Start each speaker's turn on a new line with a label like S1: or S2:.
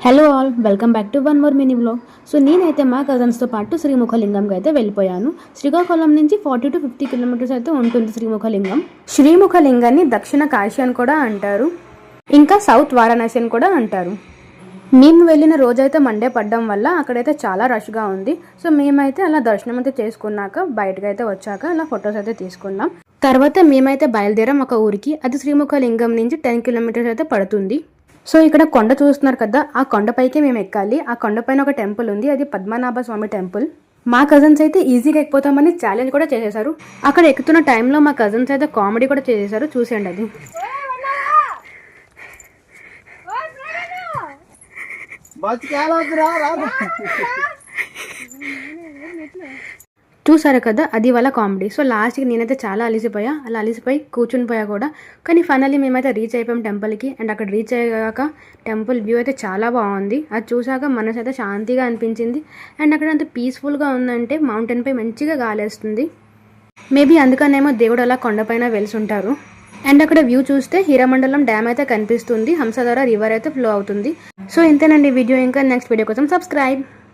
S1: Hello all, welcome back to one more mini vlog. So నేనైతే మా కజన్స్తో పాటు శ్రీముఖలింగంకి అయితే వెళ్ళిపోయాను. శ్రీకాకుళం నుంచి 40 to 50 కిలోమీటర్స్ అయితే ఉంటుంది శ్రీముఖలింగం. శ్రీముఖలింగాన్ని దక్షిణ కాశీ అని కూడా అంటారు, ఇంకా సౌత్ వారణాసి అని కూడా అంటారు. మేము వెళ్ళిన రోజైతే మండే పడ్డం వల్ల అక్కడైతే చాలా రష్గా ఉంది. సో మేమైతే అలా దర్శనం అయితే చేసుకున్నాక బయటకు అయితే వచ్చాక అలా ఫొటోస్ అయితే తీసుకున్నాం. తర్వాత మేమైతే బయలుదేరాం ఒక ఊరికి. అది శ్రీముఖలింగం నుంచి 10 కిలోమీటర్స్ అయితే పడుతుంది. సో ఇక్కడ కొండ చూస్తున్నారు కదా, ఆ కొండపైకి మేము ఎక్కాలి. ఆ కొండపైన ఒక టెంపుల్ ఉంది, అది పద్మనాభ స్వామి టెంపుల్. మా కజిన్స్ అయితే ఈజీగా ఎక్కిపోతామని ఛాలెంజ్ కూడా చేసేసారు. అక్కడ ఎక్కుతున్న టైంలో మా కజిన్స్ అయితే కామెడీ కూడా చేసేసారు, చూసేయండి అది. చూసారు కదా, అది వాళ్ళ కామెడీ. సో లాస్ట్కి నేనైతే చాలా అలిసిపోయా, అలా అలిసిపోయి కూర్చుని పోయా కూడా. కానీ ఫైనల్లీ మేమైతే రీచ్ అయిపోయాం టెంపుల్కి. అండ్ అక్కడ రీచ్ అయ్యాక టెంపుల్ వ్యూ అయితే చాలా బాగుంది. అది చూసాక మనసు అయితే శాంతిగా అనిపించింది. అండ్ అక్కడ అంత పీస్ఫుల్గా ఉందంటే మౌంటైన్పై మంచిగా గాలేస్తుంది. మేబీ అందుకనేమో దేవుడు అలా కొండపైన వెలిసుంటారు. అండ్ అక్కడ వ్యూ చూస్తే హీరామండలం డ్యామ్ అయితే కనిపిస్తుంది, హంసధార రివర్ అయితే ఫ్లో అవుతుంది. సో ఇంతేనండి వీడియో. ఇంకా నెక్స్ట్ వీడియో కోసం సబ్స్క్రైబ్.